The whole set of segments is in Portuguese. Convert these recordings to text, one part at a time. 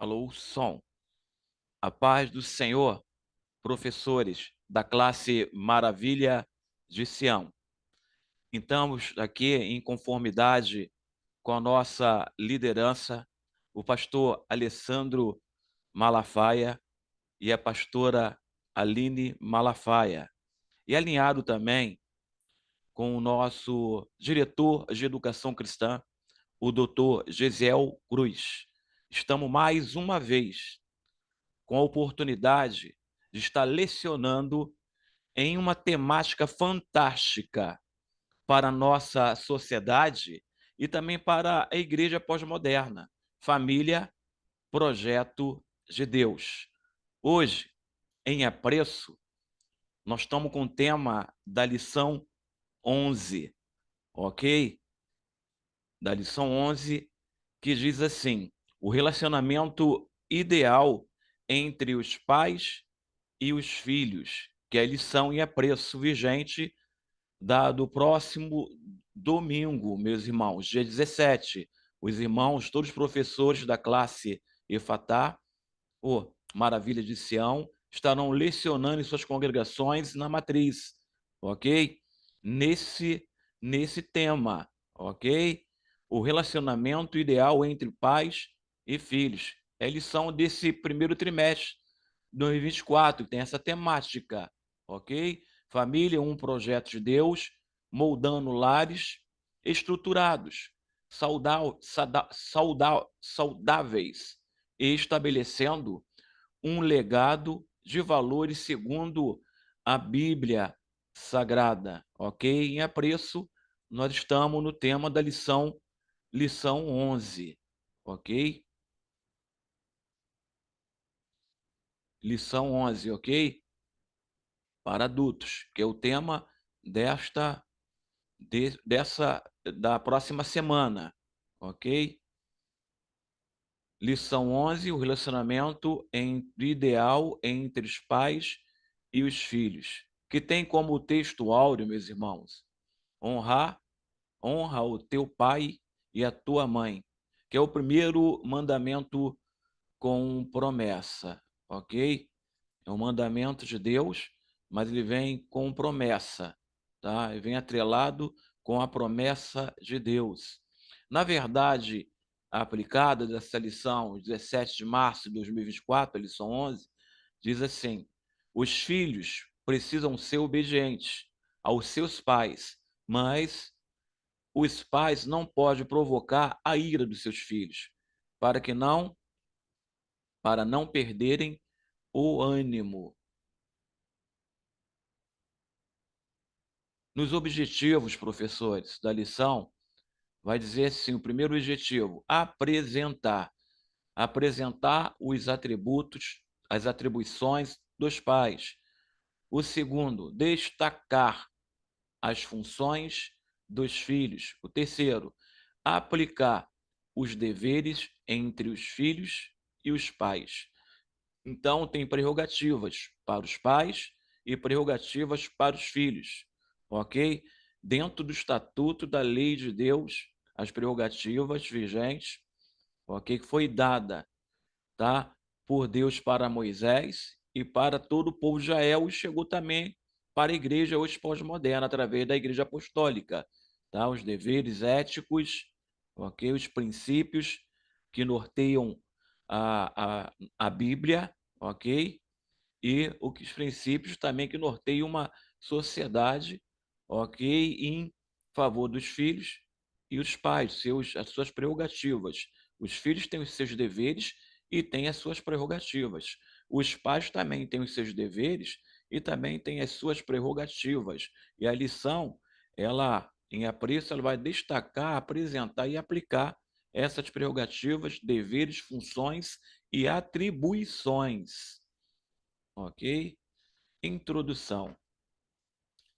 Alô, som. A paz do Senhor, professores da classe Maravilha de Sião. Estamos aqui em conformidade com a nossa liderança, o pastor Alessandro Malafaia e a pastora Aline Malafaia. E alinhado também com o nosso diretor de educação cristã, o doutor Gesiel Cruz. Estamos mais uma vez com a oportunidade de estar lecionando em uma temática fantástica para a nossa sociedade e também para a igreja pós-moderna: família, projeto de Deus. Hoje, em apreço, nós estamos com o tema da lição 11, ok? Da lição 11, que diz assim: o relacionamento ideal entre os pais e os filhos, que é a lição e apreço vigente do próximo domingo, meus irmãos, dia 17. Os irmãos, todos os professores da classe Efatá, ou Maravilha de Sião, estarão lecionando em suas congregações na matriz, ok? Nesse, nesse tema, ok? O relacionamento ideal entre pais e filhos. É a lição desse primeiro trimestre de 2024, que tem essa temática, ok? Família, um projeto de Deus, moldando lares estruturados, saudáveis e estabelecendo um legado de valores segundo a Bíblia Sagrada, ok? Em apreço, nós estamos no tema da lição 11, ok? Lição 11, ok? Para adultos, que é o tema da próxima semana, ok? Lição 11, o relacionamento ideal entre os pais e os filhos, que tem como texto áureo, meus irmãos, honra o teu pai e a tua mãe, que é o primeiro mandamento com promessa, ok? É um mandamento de Deus, mas ele vem com promessa, tá? Ele vem atrelado com a promessa de Deus. Na verdade, a aplicada dessa lição, 17 de março de 2024, a lição 11, diz assim: os filhos precisam ser obedientes aos seus pais, mas os pais não podem provocar a ira dos seus filhos, para que não para não perderem o ânimo. Nos objetivos, professores, da lição, vai dizer assim: o primeiro objetivo, apresentar os atributos, as atribuições dos pais. O segundo, destacar as funções dos filhos. O terceiro, aplicar os deveres entre os filhos e os pais. Então, tem prerrogativas para os pais e prerrogativas para os filhos, ok? Dentro do estatuto da lei de Deus, as prerrogativas vigentes, ok? Que foi dada, tá? Por Deus para Moisés e para todo o povo de Israel, e chegou também para a igreja hoje pós-moderna, através da igreja apostólica, tá? Os deveres éticos, ok? Os princípios que norteiam a Bíblia, ok? E os princípios também que norteiam uma sociedade, ok? Em favor dos filhos e os pais, as suas prerrogativas. Os filhos têm os seus deveres e têm as suas prerrogativas. Os pais também têm os seus deveres e também têm as suas prerrogativas. E a lição, ela, em apreço, ela vai destacar, apresentar e aplicar essas prerrogativas, deveres, funções e atribuições, ok? Introdução.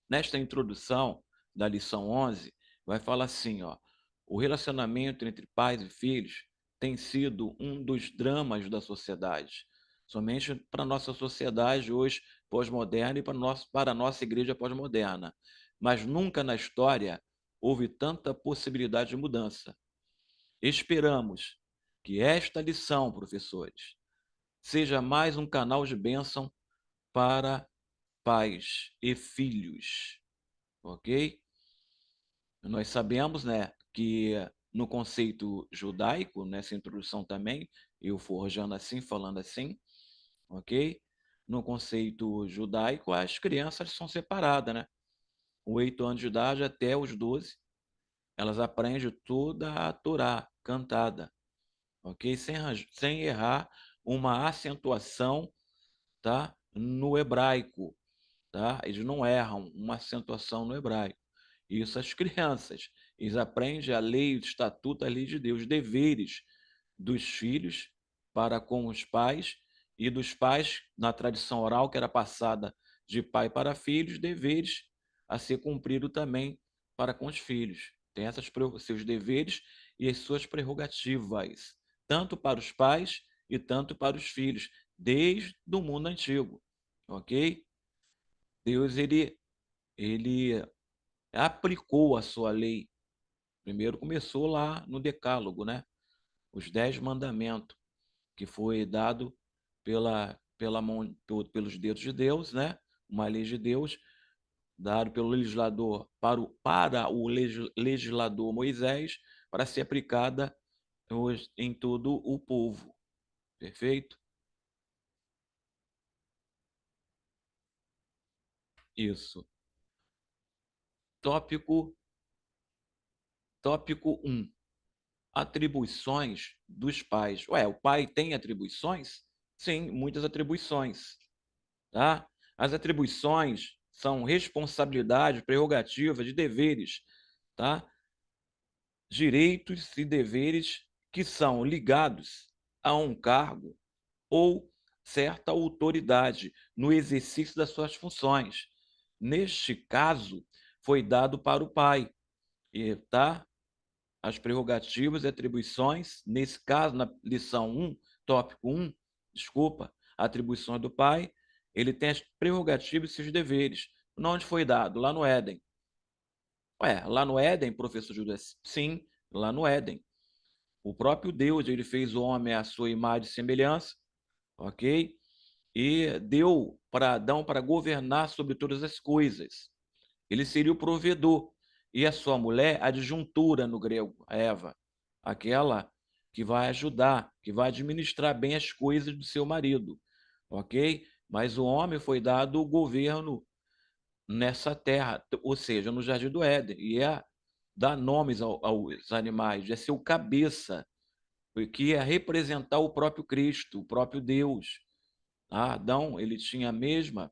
Nesta introdução da lição 11, vai falar assim, ó: o relacionamento entre pais e filhos tem sido um dos dramas da sociedade, somente para a nossa sociedade hoje pós-moderna e para a nossa igreja pós-moderna. Mas nunca na história houve tanta possibilidade de mudança. Esperamos que esta lição, professores, seja mais um canal de bênção para pais e filhos, ok? Nós sabemos, né, que no conceito judaico, nessa introdução também, eu forjando assim, falando assim, ok? No conceito judaico, as crianças são separadas, né? 8 anos de idade até os 12, elas aprendem toda a Torá cantada, ok? Sem errar uma acentuação, tá? No hebraico, tá? Eles não erram uma acentuação no hebraico. Isso as crianças. Eles aprendem a lei, o estatuto, a lei de Deus, deveres dos filhos para com os pais e dos pais, na tradição oral que era passada de pai para filhos, deveres a ser cumprido também para com os filhos. Tem seus deveres e as suas prerrogativas, tanto para os pais e tanto para os filhos, desde o mundo antigo, ok? Deus ele aplicou a sua lei. Primeiro começou lá no Decálogo, né? Os 10 mandamentos que foi dado pela mão, pelos dedos de Deus, né? Uma lei de Deus dado pelo legislador para o legislador Moisés para ser aplicada em todo o povo. Perfeito? Isso. Tópico tópico 1. Atribuições dos pais. Ué, o pai tem atribuições? Sim, muitas atribuições, tá? As atribuições são responsabilidades, prerrogativas de deveres, tá? Direitos e deveres que são ligados a um cargo ou certa autoridade no exercício das suas funções. Neste caso, foi dado para o pai, e tá? As prerrogativas e atribuições, nesse caso, na lição 1, tópico 1, desculpa, atribuições do pai, ele tem as prerrogativas e seus deveres. Onde foi dado? Lá no Éden. Ué, lá no Éden, professor Judas? Sim, lá no Éden. O próprio Deus, ele fez o homem à sua imagem e semelhança, ok? E deu para Adão para governar sobre todas as coisas. Ele seria o provedor. E a sua mulher, a adjuntura no grego, a Eva, aquela que vai ajudar, que vai administrar bem as coisas do seu marido, ok? Mas o homem foi dado o governo nessa terra, ou seja, no Jardim do Éden, e é dar nomes aos animais, é ser o cabeça, que é representar o próprio Cristo, o próprio Deus. Adão, ele tinha a mesma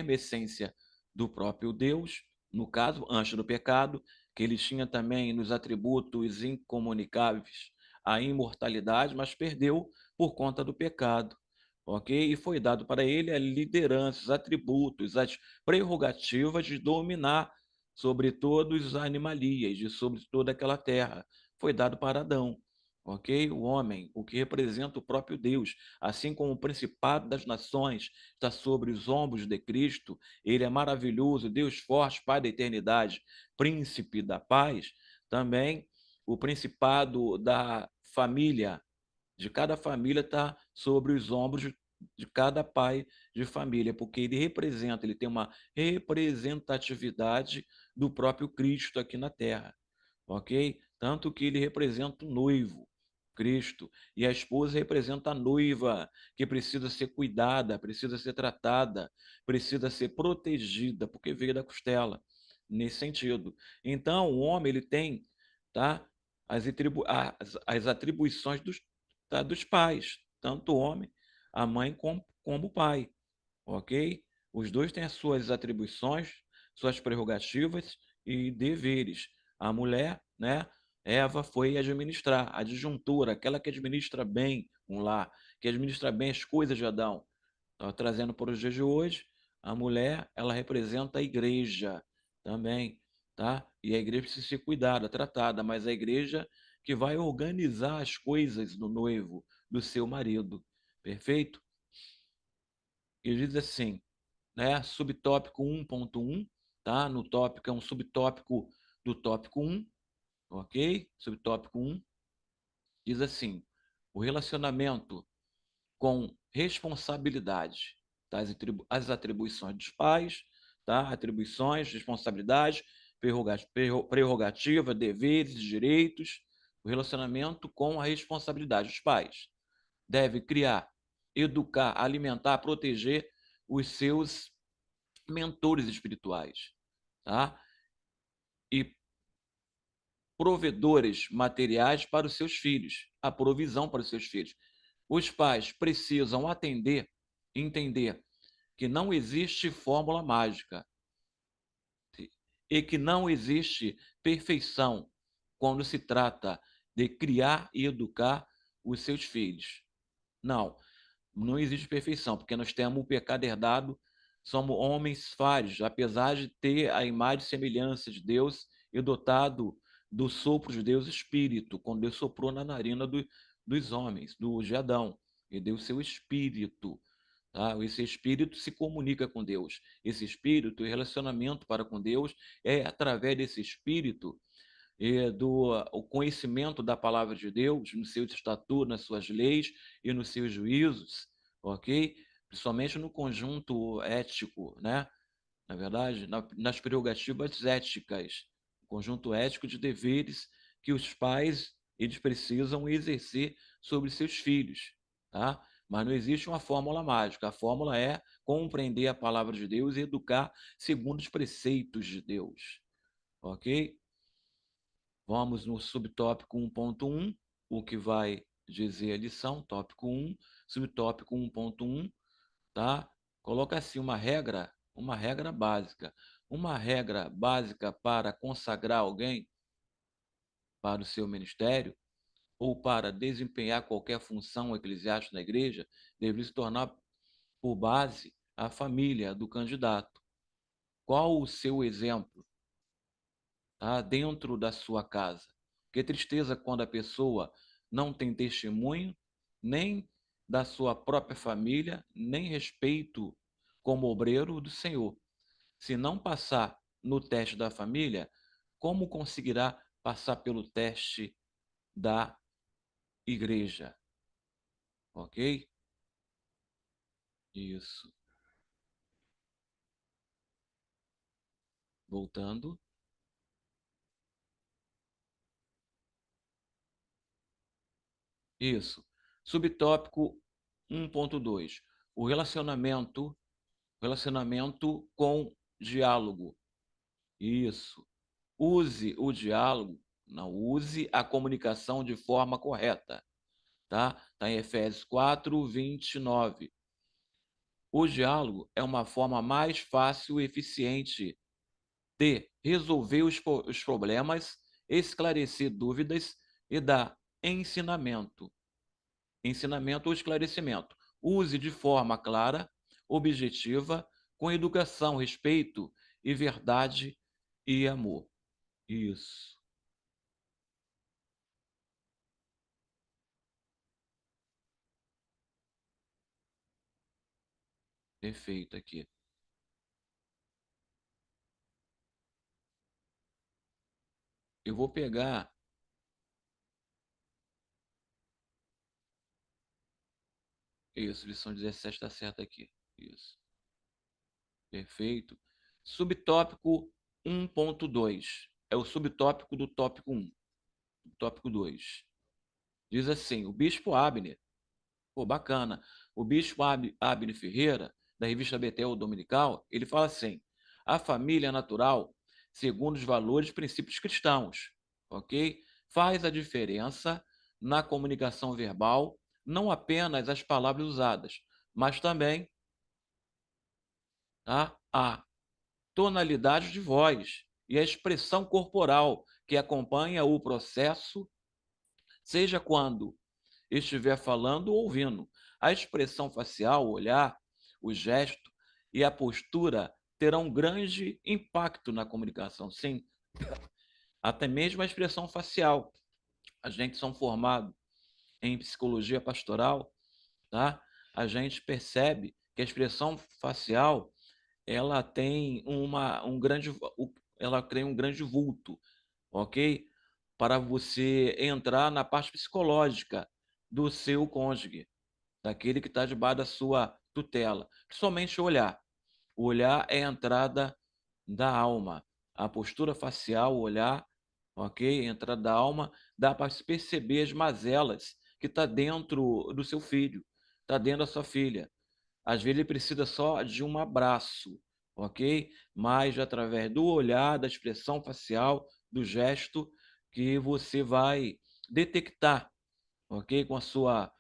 essência do próprio Deus, no caso, antes do pecado, que ele tinha também nos atributos incomunicáveis a imortalidade, mas perdeu por conta do pecado, ok? E foi dado para ele a liderança, os atributos, as prerrogativas de dominar sobre todos os animalias, e sobre toda aquela terra. Foi dado para Adão, ok? O homem, o que representa o próprio Deus, assim como o principado das nações está sobre os ombros de Cristo, ele é maravilhoso, Deus forte, Pai da eternidade, príncipe da paz, também o principado da família, de cada família está sobre os ombros de cada pai de família, porque ele representa, ele tem uma representatividade do próprio Cristo aqui na terra, ok? Tanto que ele representa o noivo, Cristo, e a esposa representa a noiva, que precisa ser cuidada, precisa ser tratada, precisa ser protegida, porque veio da costela, nesse sentido. Então, o homem, ele tem, tá, as atribuições dos pais, tanto o homem, a mãe, como o pai, ok? Os dois têm as suas atribuições, suas prerrogativas e deveres. A mulher, né? Eva foi administrar, a disjuntura, aquela que administra bem um lar, que administra bem as coisas de Adão. Então, trazendo para os dias de hoje, a mulher, ela representa a igreja também, tá? E a igreja precisa ser cuidada, tratada, mas a igreja que vai organizar as coisas do noivo, do seu marido. Perfeito? E diz assim, né? Subtópico 1.1, tá? No tópico é um subtópico do tópico 1, ok? Subtópico 1 diz assim: o relacionamento com responsabilidade, tá? As atribuições dos pais, tá? Atribuições, responsabilidades, prerrogativa, deveres e direitos, o relacionamento com a responsabilidade dos pais. Deve criar, educar, alimentar, proteger os seus mentores espirituais, tá? E provedores materiais para os seus filhos, a provisão para os seus filhos. Os pais precisam entender que não existe fórmula mágica e que não existe perfeição quando se trata de criar e educar os seus filhos. Não, não existe perfeição, porque nós temos o pecado herdado, somos homens falhos, apesar de ter a imagem e semelhança de Deus e dotado do sopro de Deus Espírito, quando Deus soprou na narina dos homens, de Adão, e deu seu Espírito. Tá? Esse Espírito se comunica com Deus. Esse Espírito, o relacionamento para com Deus, é através desse Espírito do o conhecimento da palavra de Deus, nos seus estatutos, nas suas leis e nos seus juízos, ok? Principalmente no conjunto ético, né? Na verdade, nas prerrogativas éticas, o conjunto ético de deveres que os pais eles precisam exercer sobre seus filhos, tá? Mas não existe uma fórmula mágica. A fórmula é compreender a palavra de Deus e educar segundo os preceitos de Deus, ok? Vamos no subtópico 1.1, o que vai dizer a lição, tópico 1, subtópico 1.1, tá? Coloca assim uma regra básica. Uma regra básica para consagrar alguém para o seu ministério ou para desempenhar qualquer função eclesiástica na igreja deveria se tornar por base a família do candidato. Qual o seu exemplo, tá? Dentro da sua casa? Que tristeza quando a pessoa não tem testemunho, nem da sua própria família, nem respeito como obreiro do Senhor. Se não passar no teste da família, como conseguirá passar pelo teste da igreja? Ok? Isso. Voltando. Isso. Subtópico 1.2. O relacionamento com diálogo. Isso. Use o diálogo, não use a comunicação de forma correta, tá? Está em Efésios 4:29. O diálogo é uma forma mais fácil e eficiente de resolver os problemas, esclarecer dúvidas e dar ensinamento. Ensinamento ou esclarecimento. Use de forma clara, objetiva, com educação, respeito e verdade e amor. Isso. Perfeito aqui. Eu vou pegar. Isso, lição 17 está certo aqui. Isso. Perfeito. Subtópico 1.2. É o subtópico do tópico 1. Tópico 2. Diz assim: o bispo Abner. Pô, bacana. O bispo Abner Ferreira, da revista Betel Dominical, ele fala assim: a família natural, segundo os valores e princípios cristãos, ok? Faz a diferença na comunicação verbal, não apenas as palavras usadas, mas também, tá, a tonalidade de voz e a expressão corporal que acompanha o processo, seja quando estiver falando ou ouvindo. A expressão facial, o olhar, o gesto e a postura terão um grande impacto na comunicação, sim. Até mesmo a expressão facial. A gente são formados em psicologia pastoral, tá? A gente percebe que a expressão facial ela tem ela tem um grande vulto, ok? para você entrar na parte psicológica do seu cônjuge, daquele que está debaixo da sua tutela. Somente o olhar. O olhar é a entrada da alma. A postura facial, o olhar, ok? A entrada da alma, dá para perceber as mazelas que está dentro do seu filho, está dentro da sua filha. Às vezes ele precisa só de um abraço, ok? Mas através do olhar, da expressão facial, do gesto, que você vai detectar, ok? Com a sua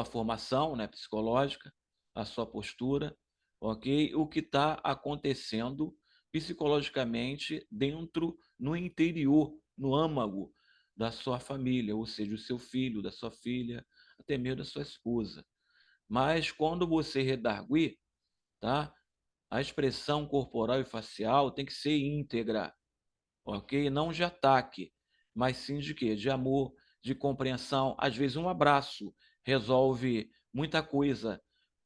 formação, né, psicológica, a sua postura, ok? O que está acontecendo psicologicamente dentro, no interior, no âmago da sua família, ou seja, o seu filho, da sua filha, até mesmo da sua esposa. Mas quando você redarguir, tá? A expressão corporal e facial tem que ser íntegra, ok? Não de ataque, mas sim de quê? De amor, de compreensão. Às vezes um abraço resolve muita coisa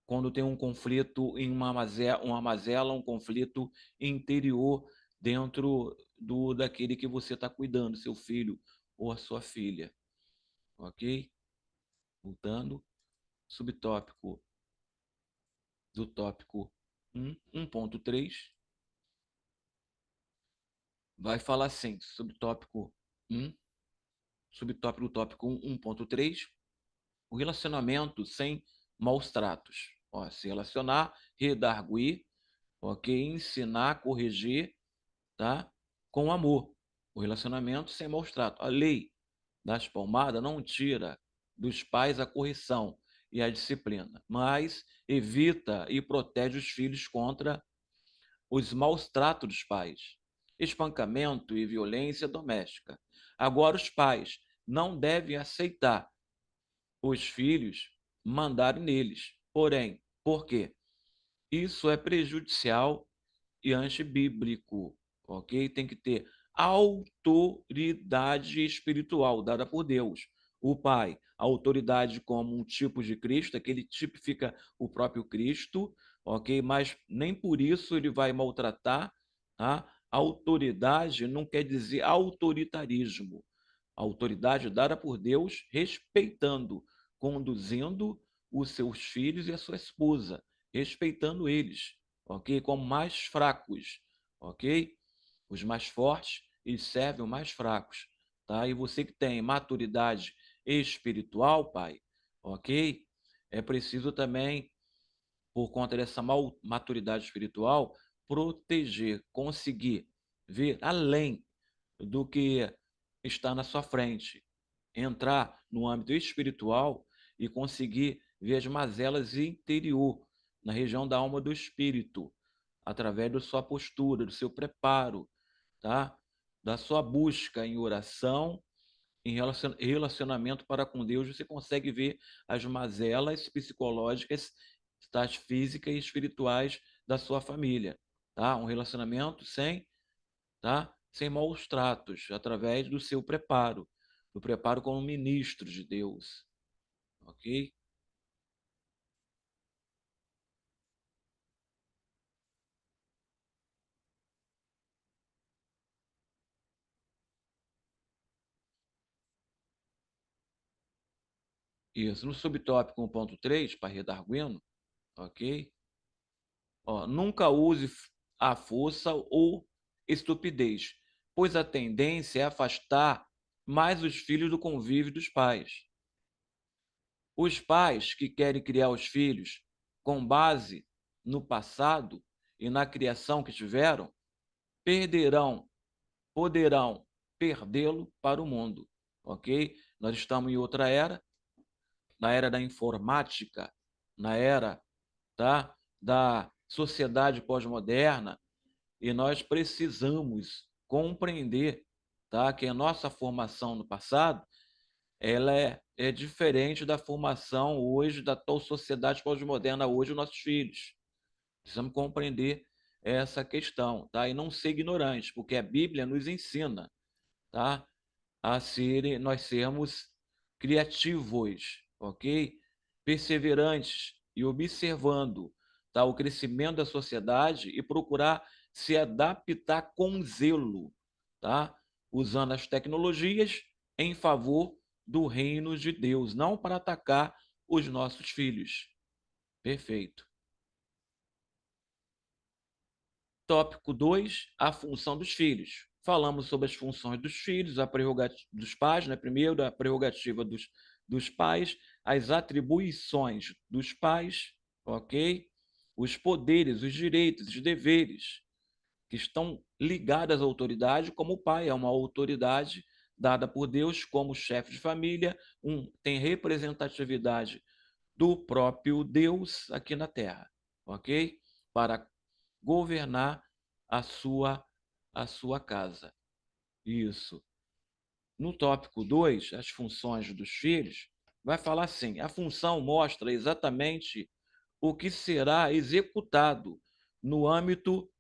quando tem um conflito em uma mazela, um conflito interior dentro daquele que você está cuidando, seu filho ou a sua filha, ok? Voltando, subtópico do tópico 1.3, vai falar assim, subtópico 1, subtópico do tópico 1.3, o relacionamento sem maus tratos. Ó, se relacionar, redarguir, ok? Ensinar, corrigir, tá? Com amor. O relacionamento sem maus tratos. A lei das palmadas não tira dos pais a correção e a disciplina, mas evita e protege os filhos contra os maus tratos dos pais, espancamento e violência doméstica. Agora, os pais não devem aceitar os filhos mandarem neles. Porém, por quê? Isso é prejudicial e antibíblico, ok? Tem que ter autoridade espiritual dada por Deus. O Pai, a autoridade como um tipo de Cristo, aquele tipifica o próprio Cristo, ok? Mas nem por isso ele vai maltratar, tá? Autoridade não quer dizer autoritarismo. A autoridade dada por Deus, respeitando, conduzindo os seus filhos e a sua esposa, respeitando eles, ok? Como mais fracos, ok? Os mais fortes, eles servem os mais fracos, tá? E você que tem maturidade espiritual, pai, ok? É preciso também, por conta dessa maturidade espiritual, proteger, conseguir ver além do que está na sua frente, entrar no âmbito espiritual e conseguir ver as mazelas interior, na região da alma do espírito, através da sua postura, do seu preparo, tá? Da sua busca em oração, em relacionamento para com Deus, você consegue ver as mazelas psicológicas, tais físicas e espirituais da sua família, tá? Um relacionamento sem, tá? Sem maus tratos, através do seu preparo, do preparo como ministro de Deus, ok? Isso. No subtópico 1.3, para redarguindo, ok? Ó, nunca use a força ou estupidez, pois a tendência é afastar mais os filhos do convívio dos pais. Os pais que querem criar os filhos com base no passado e na criação que tiveram, perderão, poderão perdê-lo para o mundo, ok? Nós estamos em outra era, na era da informática, na era, tá, da sociedade pós-moderna, e nós precisamos compreender, tá, que a nossa formação no passado ela é diferente da formação hoje da tal sociedade pós-moderna hoje dos nossos filhos. Precisamos compreender essa questão, tá? E não ser ignorantes, porque a Bíblia nos ensina, tá? A ser, nós sermos criativos, ok? Perseverantes e observando, tá? O crescimento da sociedade e procurar se adaptar com zelo, tá? usando as tecnologias em favor do reino de Deus, não para atacar os nossos filhos. Perfeito. Tópico 2, a função dos filhos. Falamos sobre as funções dos filhos, a prerrogativa dos pais, né? Primeiro, a prerrogativa dos pais, as atribuições dos pais, ok? Os poderes, os direitos, os deveres que estão ligados à autoridade, como o pai é uma autoridade dada por Deus como chefe de família, tem representatividade do próprio Deus aqui na Terra, ok? Para governar a sua, a sua casa. Isso. No tópico 2, as funções dos filhos, vai falar assim: a função mostra exatamente o que será executado no âmbito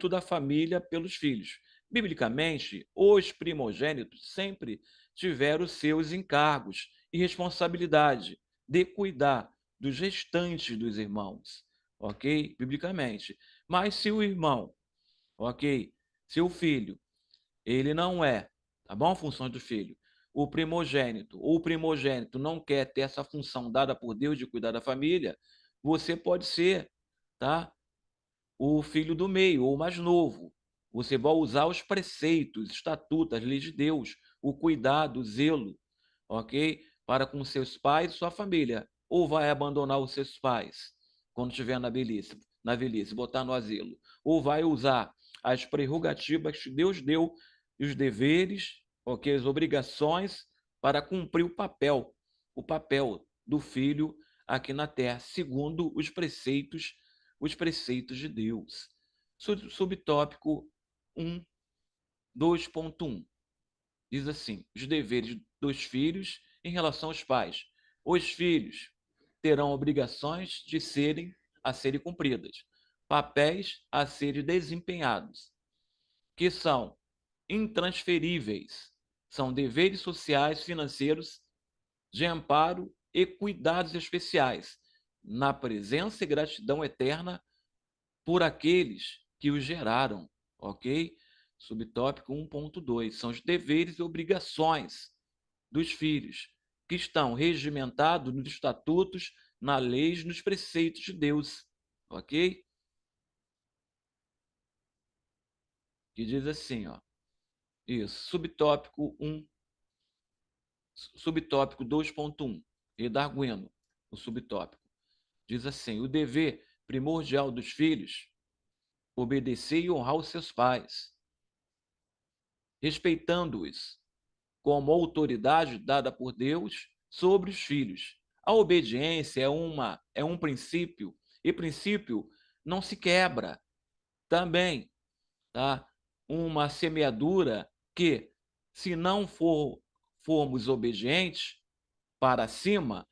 da família pelos filhos. Biblicamente, os primogênitos sempre tiveram seus encargos e responsabilidade de cuidar dos restantes dos irmãos, ok? Biblicamente. Mas se o irmão, ok? Se o filho, ele não é, tá bom? Funções do filho. O primogênito não quer ter essa função dada por Deus de cuidar da família, você pode ser, tá? O filho do meio ou mais novo. Você vai usar os preceitos, estatutos, as leis de Deus, o cuidado, o zelo, ok? Para com seus pais e sua família. Ou vai abandonar os seus pais quando estiver na velhice, botar no asilo. Ou vai usar as prerrogativas que Deus deu e os deveres, ok? As obrigações para cumprir o papel do filho aqui na terra, segundo os preceitos de Deus. Subtópico 1, 2.1 diz assim: os deveres dos filhos em relação aos pais. Os filhos terão obrigações a serem cumpridas, papéis a serem desempenhados, que são intransferíveis. São deveres sociais, financeiros, de amparo e cuidados especiais, na presença e gratidão eterna por aqueles que os geraram, ok? Subtópico 1.2 são os deveres e obrigações dos filhos, que estão regimentados nos estatutos, na lei, nos preceitos de Deus, ok? Que diz assim, ó, isso, subtópico 2.1, redarguindo o subtópico, diz assim: o dever primordial dos filhos, obedecer e honrar os seus pais, respeitando-os como autoridade dada por Deus sobre os filhos. A obediência é um princípio, e princípio não se quebra. Também, tá? Uma semeadura que, se não formos obedientes para cima,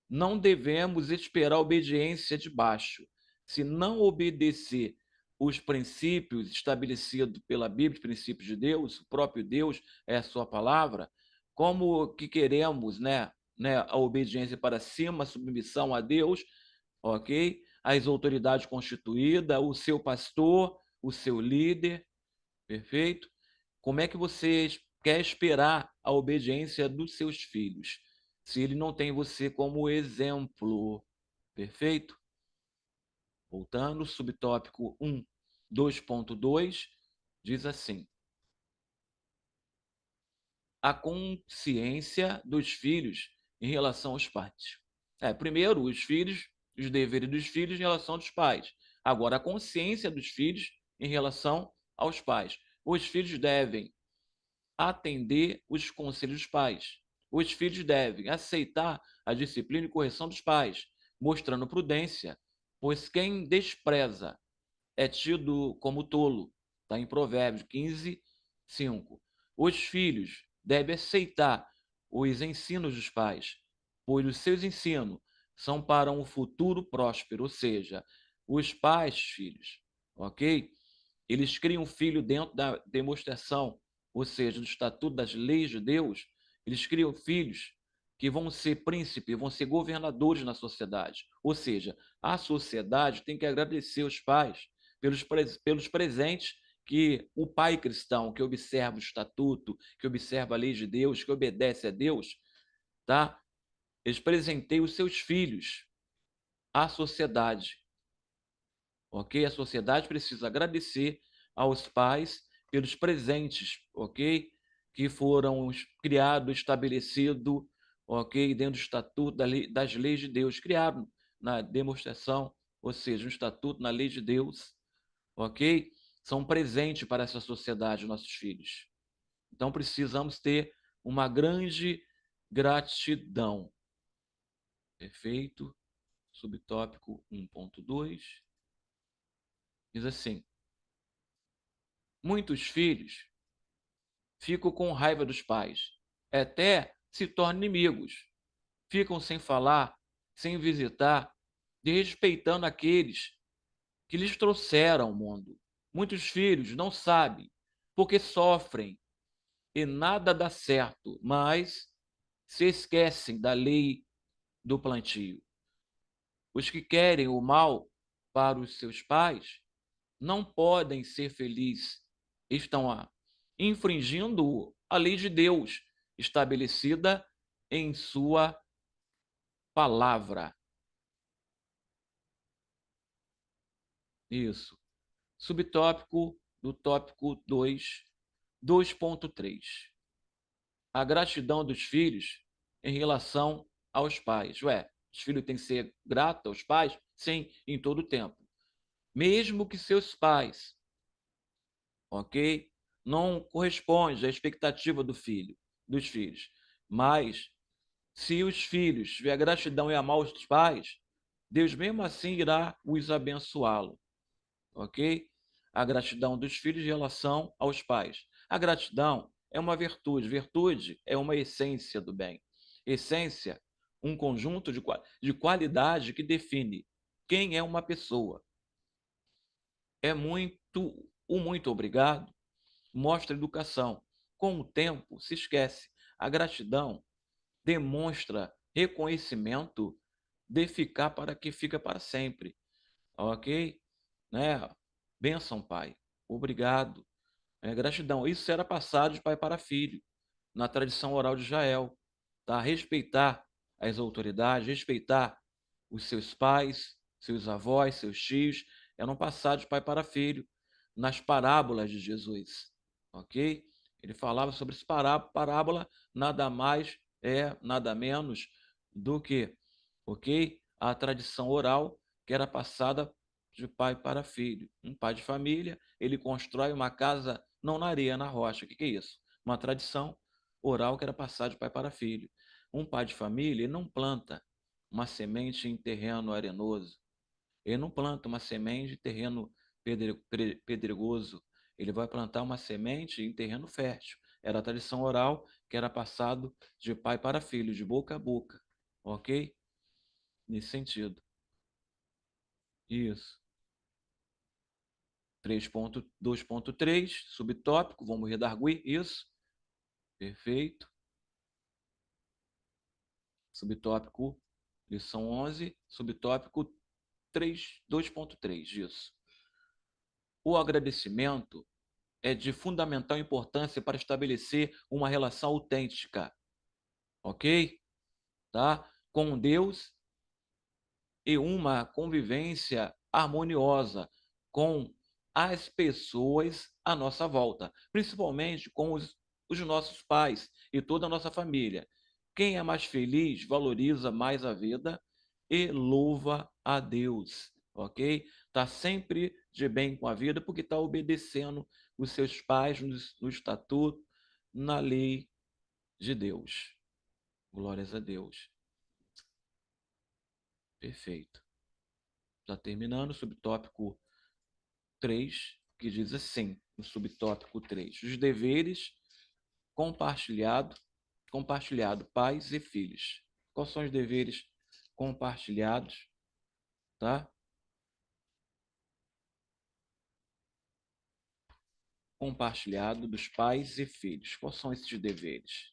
não devemos esperar obediência de baixo. Se não obedecer os princípios estabelecidos pela Bíblia, princípios de Deus, o próprio Deus é a sua palavra, como que queremos, né, a obediência para cima, a submissão a Deus, ok? As autoridades constituídas, o seu pastor, o seu líder, perfeito? Como é que você quer esperar a obediência dos seus filhos, se ele não tem você como exemplo? Perfeito? Voltando, subtópico 1, 2.2, diz assim: a consciência dos filhos em relação aos pais. Primeiro, os deveres dos filhos em relação aos pais. Agora, a consciência dos filhos em relação aos pais. Os filhos devem atender os conselhos dos pais. Os filhos devem aceitar a disciplina e correção dos pais, mostrando prudência, pois quem despreza é tido como tolo. Está em Provérbios 15, 5. Os filhos devem aceitar os ensinos dos pais, pois os seus ensinos são para um futuro próspero, ou seja, os pais, filhos, ok? Eles criam um filho dentro da demonstração, ou seja, do estatuto das leis de Deus. Eles criam filhos que vão ser príncipes, vão ser governadores na sociedade. Ou seja, a sociedade tem que agradecer os pais pelos presentes que o pai cristão que observa o estatuto, que observa a lei de Deus, que obedece a Deus, tá? Eles presenteiam os seus filhos à sociedade, ok? A sociedade precisa agradecer aos pais pelos presentes, ok? Que foram criados, estabelecido, ok? Dentro do estatuto das leis de Deus, criado na demonstração, ou seja, um estatuto na lei de Deus, ok? São presentes para essa sociedade, nossos filhos. Então precisamos ter uma grande gratidão. Perfeito? Subtópico 1.2 diz assim: muitos filhos ficam com raiva dos pais, até se tornam inimigos, ficam sem falar, sem visitar, desrespeitando aqueles que lhes trouxeram ao mundo. Muitos filhos não sabem porque sofrem e nada dá certo, mas se esquecem da lei do plantio. Os que querem o mal para os seus pais não podem ser felizes, estão infringindo a lei de Deus estabelecida em sua palavra. Isso. Subtópico do tópico 2, 2.3. A gratidão dos filhos em relação aos pais. Ué, os filhos têm que ser gratos aos pais? Sim, em todo o tempo. Mesmo que seus pais, ok? Não corresponde à expectativa dos filhos. Mas, se os filhos tiverem gratidão e amar os pais, Deus mesmo assim irá os abençoá-lo, ok? A gratidão dos filhos em relação aos pais. A gratidão é uma virtude. Virtude é uma essência do bem. Essência, um conjunto de qualidade que define quem é uma pessoa. É o muito obrigado mostra educação. Com o tempo, se esquece. A gratidão demonstra reconhecimento de ficar para que fica para sempre. Ok? Né? Bênção, pai. Obrigado. Gratidão. Isso era passado de pai para filho, na tradição oral de Israel. Tá? Respeitar as autoridades, respeitar os seus pais, seus avós, seus tios, eram passados de pai para filho nas parábolas de Jesus, ok? Ele falava sobre essa parábola, nada mais nada menos do que, ok? A tradição oral que era passada de pai para filho. Um pai de família, ele constrói uma casa não na areia, na rocha. O que é isso? Uma tradição oral que era passada de pai para filho. Um pai de família, ele não planta uma semente em terreno arenoso. Ele não planta uma semente em terreno pedregoso. Ele vai plantar uma semente em terreno fértil. Era a tradição oral que era passado de pai para filho, de boca a boca. Ok? Nesse sentido. Isso. 3.2.3, subtópico, vamos redarguir. Isso. Perfeito. Subtópico, lição 11, subtópico 2.3, isso. O agradecimento é de fundamental importância para estabelecer uma relação autêntica, ok? Tá? Com Deus e uma convivência harmoniosa com as pessoas à nossa volta, principalmente com os nossos pais e toda a nossa família. Quem é mais feliz valoriza mais a vida e louva a Deus, ok? Está sempre de bem com a vida porque está obedecendo os seus pais no estatuto, na lei de Deus. Glórias a Deus. Perfeito. Já terminando, subtópico 3, que diz assim, no subtópico 3, os deveres compartilhado, pais e filhos. Quais são os deveres compartilhados, tá? Compartilhado dos pais e filhos. Quais são esses deveres?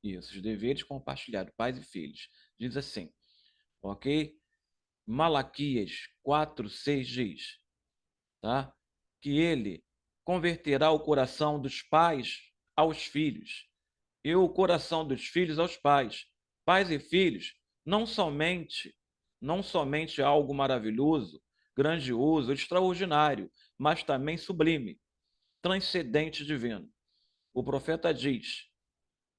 Isso, os deveres compartilhados, pais e filhos. Diz assim, ok? Malaquias 4:6 diz, tá? que ele converterá o coração dos pais aos filhos e o coração dos filhos aos pais. Pais e filhos, não somente algo maravilhoso, grandioso, extraordinário, mas também sublime, transcendente divino. O profeta diz,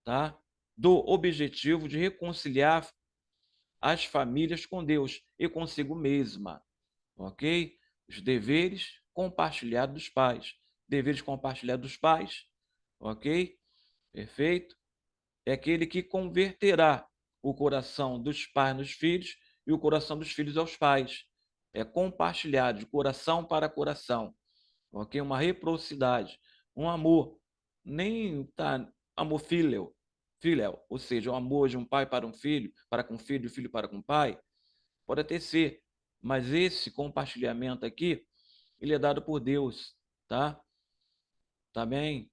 tá? Do objetivo de reconciliar as famílias com Deus e consigo mesma, ok? Os deveres compartilhados dos pais. Deveres compartilhados dos pais, ok? Perfeito? É aquele que converterá o coração dos pais nos filhos e o coração dos filhos aos pais. É compartilhado de coração para coração, ok? Uma reciprocidade, um amor, nem tá amor filial, ou seja, o amor de um pai para um filho, para com o filho, filho para com o pai, pode até ser, mas esse compartilhamento aqui, ele é dado por Deus, tá? Também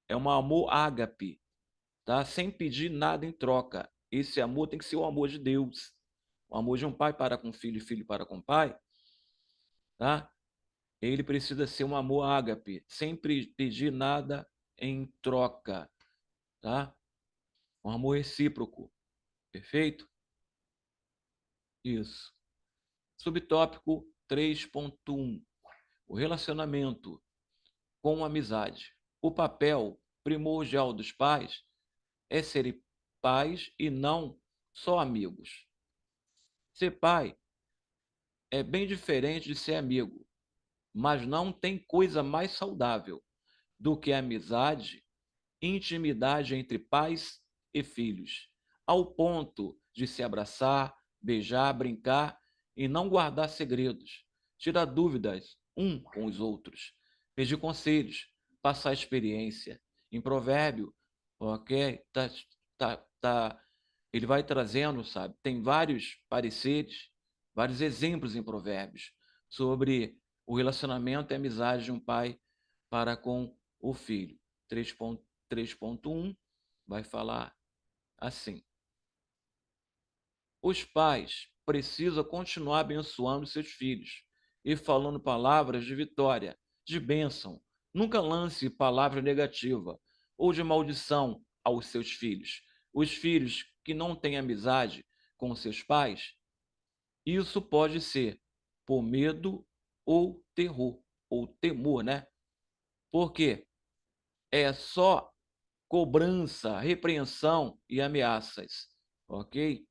é um amor ágape, tá? Sem pedir nada em troca. Esse amor tem que ser o amor de Deus. O amor de um pai para com filho e filho para com pai, tá? Ele precisa ser um amor ágape, sem pedir nada em troca, tá? Um amor recíproco, perfeito? Isso. Subtópico 3.1. O relacionamento com amizade. O papel primordial dos pais é serem pais e não só amigos. Ser pai é bem diferente de ser amigo, mas não tem coisa mais saudável do que a amizade e intimidade entre pais e filhos, ao ponto de se abraçar, beijar, brincar e não guardar segredos, tirar dúvidas um com os outros, pedir conselhos, passar experiência. Em provérbio, ok? Ele vai trazendo, sabe? Tem vários pareceres, vários exemplos em provérbios sobre o relacionamento e a amizade de um pai para com o filho. 3.1 vai falar assim: os pais precisam continuar abençoando seus filhos e falando palavras de vitória, de bênção. Nunca lance palavra negativa ou de maldição aos seus filhos. Os filhos que não têm amizade com seus pais, isso pode ser por medo ou terror, ou temor, né? Porque é só cobrança, repreensão e ameaças, ok?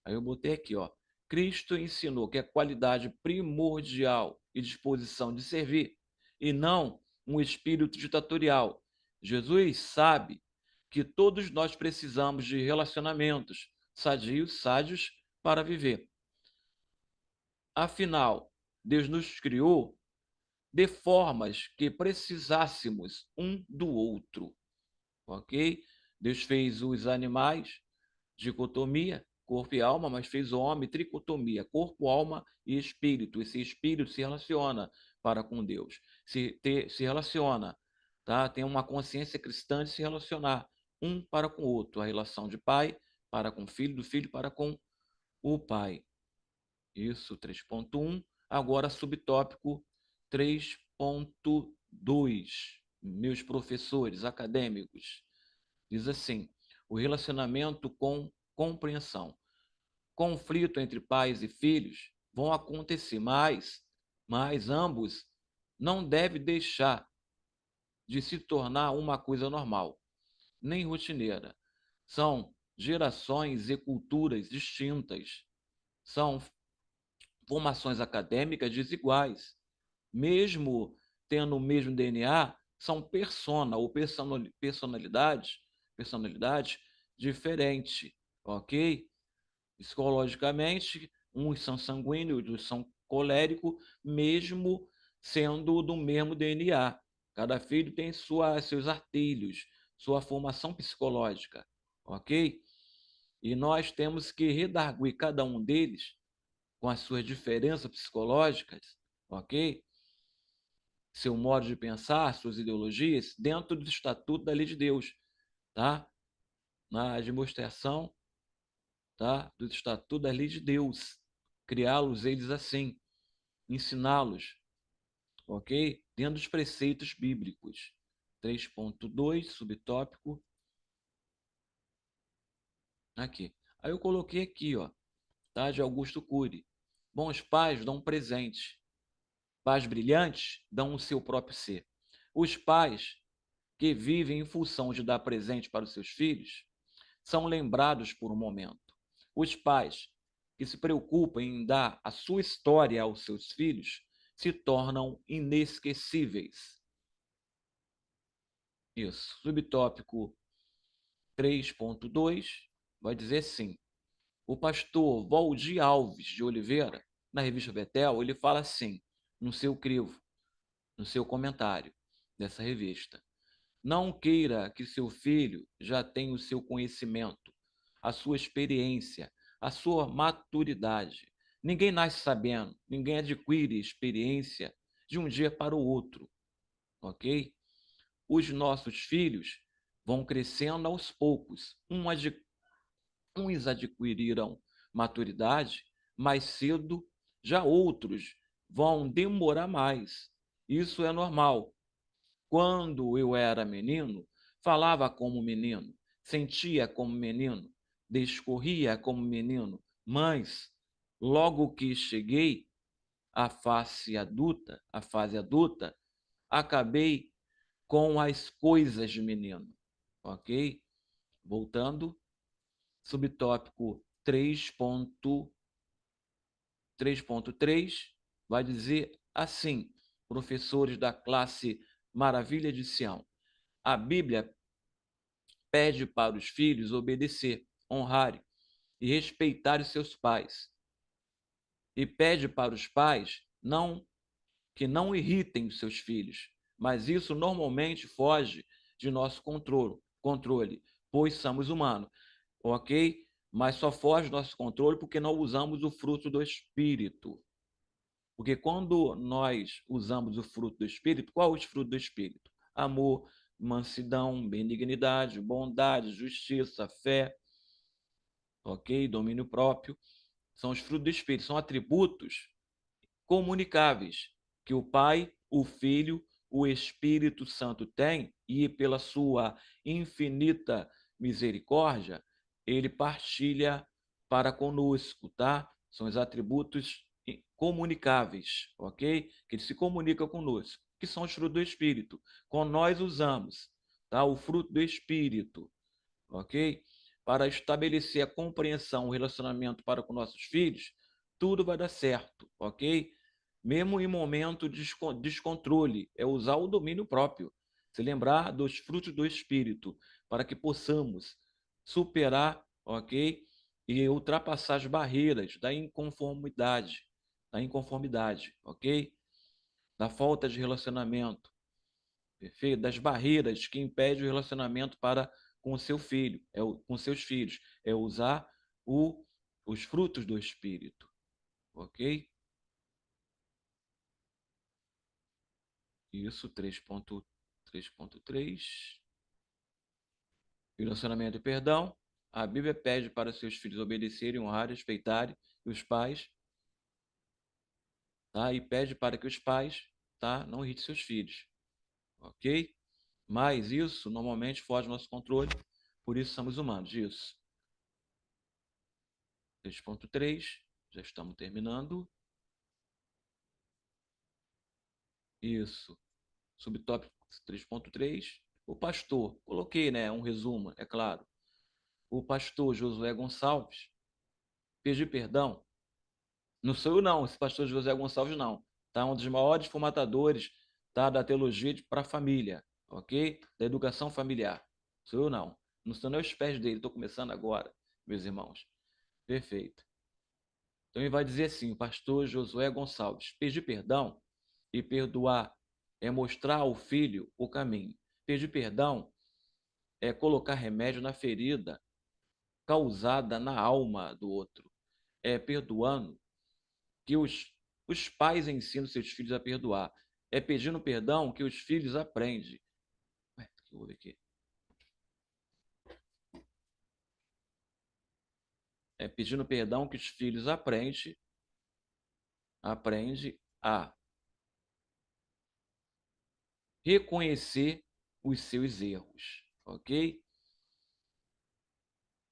Aí eu botei aqui, ó. Cristo ensinou que a qualidade primordial e disposição de servir, e não um espírito ditatorial. Jesus sabe que todos nós precisamos de relacionamentos sadios, sádios para viver. Afinal, Deus nos criou de formas que precisássemos um do outro, ok? Deus fez os animais, dicotomia, corpo e alma, mas fez o homem, tricotomia, corpo, alma e espírito. Esse espírito se relaciona para com Deus, se relaciona, tá? Tem uma consciência cristã de se relacionar um para com o outro, a relação de pai para com filho, do filho para com o pai. Isso, 3.1. Agora, subtópico 3.2. Meus professores acadêmicos. Diz assim: o relacionamento com compreensão. Conflito entre pais e filhos vão acontecer, mas ambos não devem deixar de se tornar uma coisa normal, nem rotineira. São gerações e culturas distintas. São formações acadêmicas desiguais. Mesmo tendo o mesmo DNA, são persona ou personalidade diferente, ok? Psicologicamente, uns são sanguíneos, outros são coléricos, mesmo sendo do mesmo DNA. Cada filho tem seus artilhos, sua formação psicológica, ok? E nós temos que redarguir cada um deles com as suas diferenças psicológicas, ok? Seu modo de pensar, suas ideologias, dentro do estatuto da lei de Deus, tá? Na demonstração, tá? Do estatuto da lei de Deus, criá-los eles assim, ensiná-los, ok? Dentro dos preceitos bíblicos. 3.2, subtópico. Aqui. Aí eu coloquei aqui, ó, tá? De Augusto Cury. Bons pais dão presente. Pais brilhantes dão o seu próprio ser. Os pais que vivem em função de dar presente para os seus filhos são lembrados por um momento. Os pais que se preocupam em dar a sua história aos seus filhos se tornam inesquecíveis. Isso. Subtópico 3.2 vai dizer assim: o pastor Valdir Alves de Oliveira, na revista Betel, ele fala assim, no seu crivo, no seu comentário dessa revista: não queira que seu filho já tenha o seu conhecimento, a sua experiência, a sua maturidade. Ninguém nasce sabendo, ninguém adquire experiência de um dia para o outro, ok? Os nossos filhos vão crescendo aos poucos. Uns adquiriram maturidade mais cedo, já outros vão demorar mais. Isso é normal. Quando eu era menino, falava como menino, sentia como menino, discorria como menino, mas logo que cheguei à fase adulta, acabei com as coisas de menino, ok? Voltando, subtópico 3.3 vai dizer assim, professores da classe Maravilha de Sião: a Bíblia pede para os filhos obedecer, honrar e respeitar os seus pais. E pede para os pais que não irritem os seus filhos, mas isso normalmente foge de nosso controle, pois somos humanos, ok? Mas só foge do nosso controle porque não usamos o fruto do Espírito. Porque quando nós usamos o fruto do Espírito, qual é o fruto do Espírito? Amor, mansidão, benignidade, bondade, justiça, fé, ok? Domínio próprio. São os frutos do Espírito, são atributos comunicáveis que o Pai, o Filho, o Espírito Santo têm e pela sua infinita misericórdia, ele partilha para conosco, tá? São os atributos comunicáveis, ok? Que ele se comunica conosco, que são os frutos do Espírito. Quando nós usamos, tá? O fruto do Espírito, ok? Para estabelecer a compreensão, o relacionamento para com nossos filhos, tudo vai dar certo, ok? Mesmo em momento de descontrole, é usar o domínio próprio, se lembrar dos frutos do Espírito, para que possamos superar, ok? E ultrapassar as barreiras da inconformidade, ok? Da falta de relacionamento, perfeito? Das barreiras que impedem o relacionamento para com o seu filho, com seus filhos, é usar os frutos do Espírito, ok? Isso, 3.3. Relacionamento e perdão. A Bíblia pede para seus filhos obedecerem, honrarem, respeitarem os pais, tá? E pede para que os pais, tá? Não irritem seus filhos, ok? Mas isso normalmente foge do nosso controle, por isso somos humanos. Isso. 3.3, já estamos terminando. Isso. Subtópico 3.3. O pastor, coloquei, né, um resumo, é claro. O pastor Josué Gonçalves pediu perdão. Não sou eu, não, esse pastor José Gonçalves, não. Tá? Um dos maiores formatadores, tá? Da teologia para a família, ok? Da educação familiar. Sou eu, não. Não estou nem aos pés dele, estou começando agora, meus irmãos. Perfeito. Então ele vai dizer assim: o pastor Josué Gonçalves: pedir perdão e perdoar é mostrar ao filho o caminho. Pedir perdão é colocar remédio na ferida causada na alma do outro. É perdoando que os pais ensinam seus filhos a perdoar. É pedindo perdão que os filhos aprendem. Ué, que houve aqui? É pedindo perdão que os filhos aprendem a reconhecer os seus erros, ok?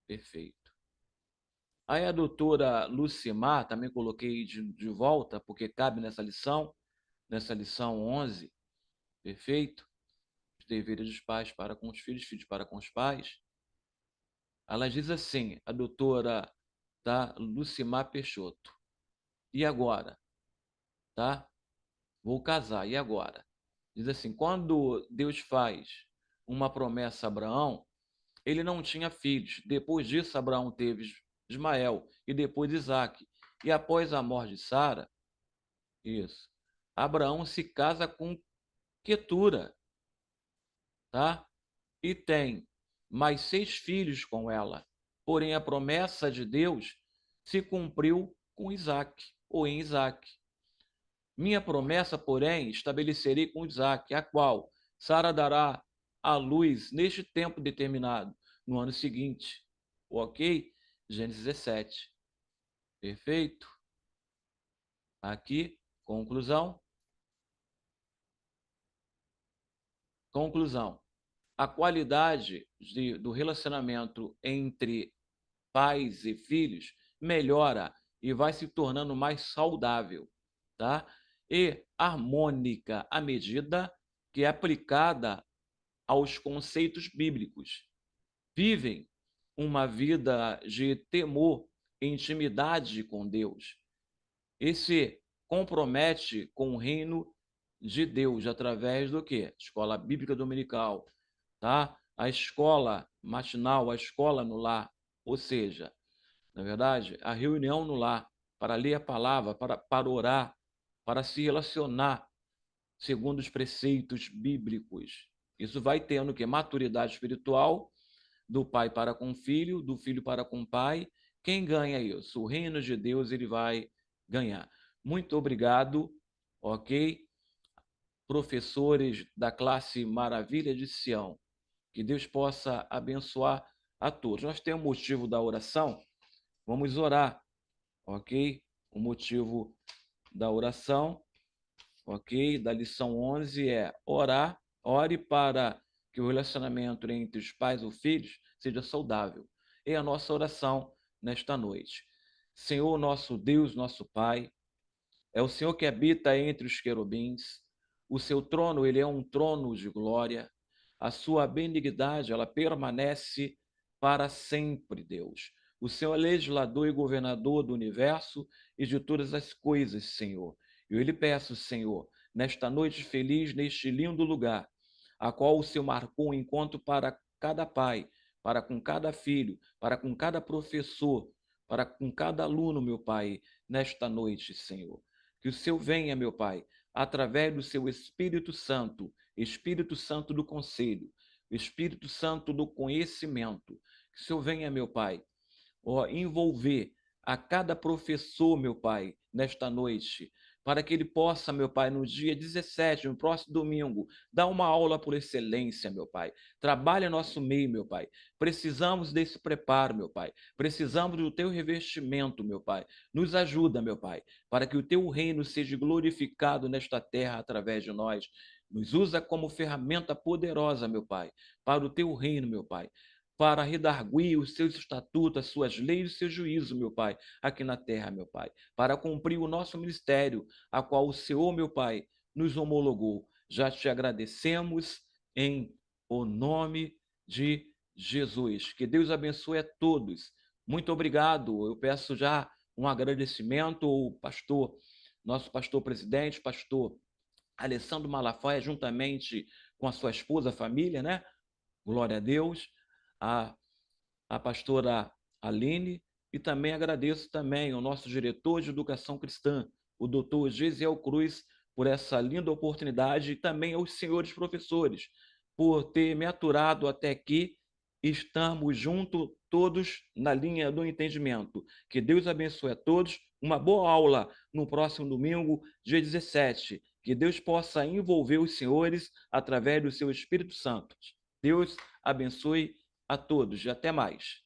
Perfeito. Aí a doutora Lucimar, também coloquei de volta, porque cabe nessa lição 11, perfeito? Os deveres dos pais para com os filhos, filhos para com os pais. Ela diz assim, a doutora, tá, Lucimar Peixoto. E agora? Tá? Vou casar, e agora? Diz assim, quando Deus faz uma promessa a Abraão, ele não tinha filhos. Depois disso, Abraão teve Ismael e depois Isaque. E após a morte de Sara, isso, Abraão se casa com Quetura, tá? E tem mais 6 filhos com ela. Porém, a promessa de Deus se cumpriu com Isaque, ou em Isaque. Minha promessa, porém, estabelecerei com Isaque, a qual Sara dará à luz neste tempo determinado, no ano seguinte. Ok? Gênesis 17. Perfeito? Aqui, conclusão. Conclusão. A qualidade do relacionamento entre pais e filhos melhora e vai se tornando mais saudável, tá? E harmônica à medida que é aplicada aos conceitos bíblicos. Vivem uma vida de temor e intimidade com Deus. E se compromete com o reino de Deus através do quê? Escola bíblica dominical, tá? A escola matinal, a escola no lar, ou seja, na verdade, a reunião no lar para ler a palavra, para orar, para se relacionar segundo os preceitos bíblicos. Isso vai tendo que maturidade espiritual do pai para com o filho, do filho para com o pai. Quem ganha isso? O reino de Deus ele vai ganhar. Muito obrigado, ok? Professores da classe Maravilha de Sião. Que Deus possa abençoar a todos. Nós temos o motivo da oração. Vamos orar, ok? O motivo da oração, ok? Da lição 11 é orar, ore para que o relacionamento entre os pais e os filhos seja saudável. E a nossa oração nesta noite. Senhor, nosso Deus, nosso Pai, é o Senhor que habita entre os querubins. O seu trono, ele é um trono de glória. A sua benignidade, ela permanece para sempre, Deus. O Senhor é legislador e governador do universo e de todas as coisas, Senhor. Eu lhe peço, Senhor, nesta noite feliz, neste lindo lugar, a qual o Senhor marcou um encontro para cada pai, para com cada filho, para com cada professor, para com cada aluno, meu Pai, nesta noite, Senhor. Que o Senhor venha, meu Pai, através do seu Espírito Santo, Espírito Santo do conselho, Espírito Santo do conhecimento. Que o Senhor venha, meu Pai, envolver a cada professor, meu Pai, nesta noite, para que ele possa, meu Pai, no dia 17, no próximo domingo, dar uma aula por excelência, meu Pai. Trabalhe nosso meio, meu Pai. Precisamos desse preparo, meu Pai. Precisamos do teu revestimento, meu Pai. Nos ajuda, meu Pai, para que o teu reino seja glorificado nesta terra através de nós. Nos usa como ferramenta poderosa, meu Pai, para o teu reino, meu Pai, para redarguir os seus estatutos, as suas leis e o seu juízo, meu Pai, aqui na terra, meu Pai, para cumprir o nosso ministério, a qual o Senhor, meu Pai, nos homologou. Já te agradecemos em o nome de Jesus. Que Deus abençoe a todos. Muito obrigado. Eu peço já um agradecimento ao pastor, nosso pastor presidente, pastor Alessandro Malafaia, juntamente com a sua esposa, a família, né? Glória a Deus. A, a pastora Aline, e também agradeço também ao nosso diretor de educação cristã, o doutor Gesiel Cruz, por essa linda oportunidade, e também aos senhores professores, por ter me aturado até aqui. Estamos juntos, todos na linha do entendimento. Que Deus abençoe a todos. Uma boa aula no próximo domingo, dia 17. Que Deus possa envolver os senhores através do seu Espírito Santo. Deus abençoe a todos e até mais.